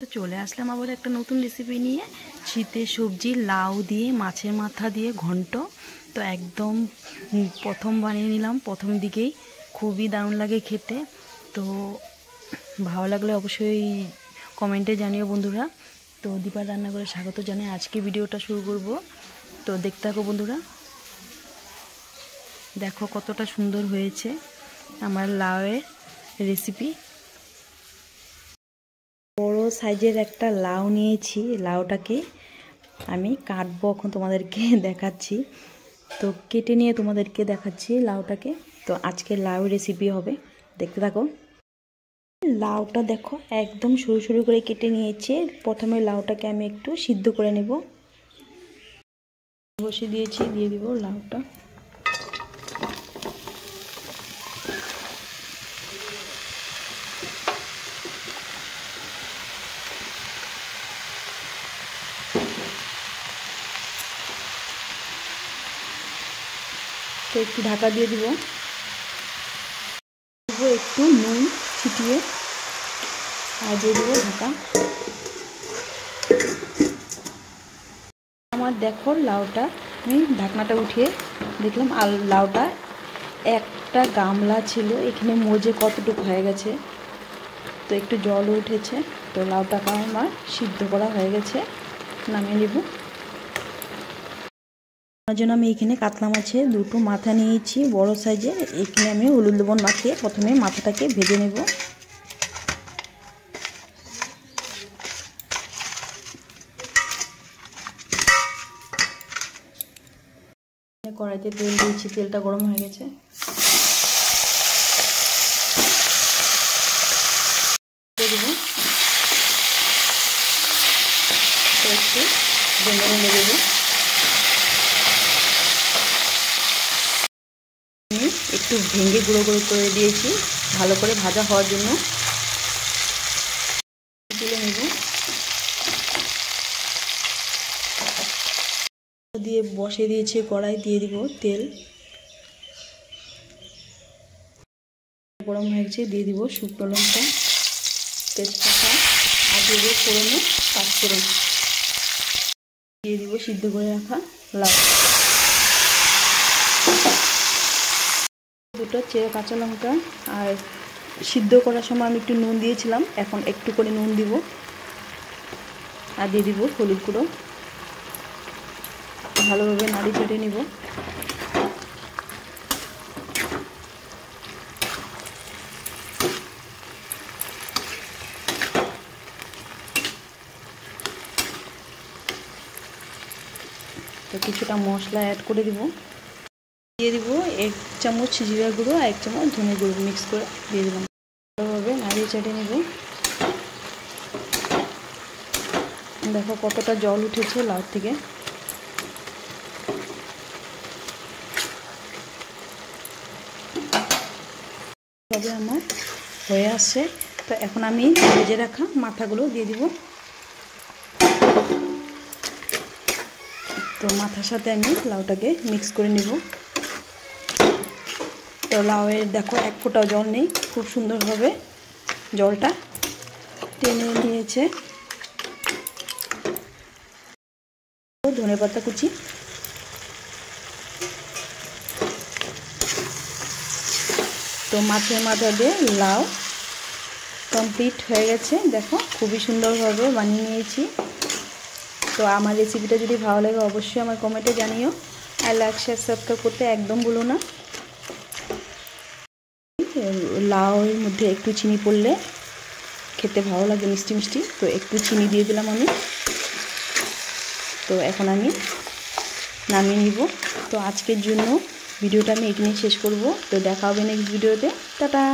তো চলে আসলাম আবার একটা নতুন রেসিপি নিয়ে। শীতের সবজি লাউ দিয়ে মাছের মাথা দিয়ে ঘন্ট। তো একদম প্রথম বানিয়ে নিলাম, প্রথম দিকেই খুবই দারুণ লাগে খেতে। তো ভালো লাগলে অবশ্যই কমেন্টে জানিও বন্ধুরা। তো দীপার রান্না করে স্বাগত জানাই। আজকে ভিডিওটা শুরু করব, তো দেখতে থাকো বন্ধুরা। দেখো কতটা সুন্দর হয়েছে আমার লাউয়ের রেসিপি। বড় সাইজের একটা লাউ নিয়েছি, লাউটাকে আমি কাটবো, এখন তোমাদেরকে দেখাচ্ছি। তো কেটে নিয়ে তোমাদেরকে দেখাচ্ছি লাউটাকে। তো আজকে লাউ রেসিপি হবে, দেখতে থাকো। লাউটা দেখো একদম সরু সরু করে কেটে নিয়েছি। প্রথমে লাউটাকে আমি একটু সিদ্ধ করে নেব। বসিয়ে দিয়েছি, দিয়ে দিব লাউটা। তো একটু ঢাকা দিয়ে দিব, একটু নুন ছিটিয়ে, আর দিয়ে দেবো ঢাকা। আমার দেখো লাউটা আমি ঢাকনাটা উঠিয়ে দেখলাম, আর লাউটা একটা গামলা ছিল, এখানে মজে কতটুকু হয়ে গেছে। তো একটু জল উঠেছে। তো লাউটাকে আমার সিদ্ধ করা হয়ে গেছে, নামিয়ে নেব। তার জন্য আমি এখানে কাতলা মাছের দুটো মাথা নিয়েছি বড় সাইজের। এখানে আমি হলুদ লবণ মাখিয়ে প্রথমে মাথাটাকে ভেজে নেব। কড়াইতে তেল দিয়েছি, তেলটা গরম হয়ে গেছে। একটু ভেঙে ভেঙে দেবো। আমি একটু ভেঙে গুঁড়ো গুঁড়ো করে দিয়েছি ভালো করে ভাজা হওয়ার জন্য। তুলে নেব, দিয়ে বসিয়ে দিয়েছি কড়াই, দিয়ে দিব তেল। গরম হয়ে গেছে, দিয়ে দিব শুকনো লঙ্কা, তেজপাতা, আর দিয়ে দিব ফোড়নে পাঁচফোড়ন, দিয়ে দিব সিদ্ধ করে রাখা লাউ, দুটো চেরা কাঁচা লঙ্কা। আর সিদ্ধ করার সময় আমি একটু নুন দিয়েছিলাম, এখন একটু করে নুন দিব। আর দিয়ে দিব হলুদ গুঁড়ো, ভালোভাবে নাড়ি চেড়ে নিব। তো কিছুটা মশলা অ্যাড করে দিব, দিয়ে দিব 1 চামচ জিরা গুঁড়ো আর 1 চামচ ধনে গুঁড়ো মিক্স করে দিয়ে দিলাম। ভালোভাবে নাড়িয়ে চেড়ে নিব। দেখো কতটা জল উঠেছে লাউ থেকে। তবে আমার হয়ে আসছে। তো এখন আমি ভেজে রাখা মাথাগুলো দিয়ে দিব। তো মাথার সাথে আমি লাউটাকে মিক্স করে নিব। তো লাউয়ের দেখো এক ফোঁটাও জল নেই, খুব সুন্দরভাবে জলটা টেনে নিয়েছে। ধনেপাতা কুচি, তো মাছের মাথা দিয়ে লাউ কমপ্লিট হয়ে গেছে। দেখো খুবই সুন্দরভাবে বানিয়ে নিয়েছি। তো আমার রেসিপিটা যদি ভালো লাগে অবশ্যই আমার কমেন্টে জানিও। আর লাইক শেয়ার সাবস্ক্রাইব করতে একদম ভুলো না। লাউয়ের মধ্যে একটু চিনি পড়লে খেতে ভালো লাগে, মিষ্টি মিষ্টি। তো একটু চিনি দিয়ে দিলাম আমি। তো এখন আমি নামিয়ে নিব। তো আজকের জন্য ভিডিওটা আমি এখানেই শেষ করব। তো দেখা হবে নেক্সট ভিডিওতে। টাটা।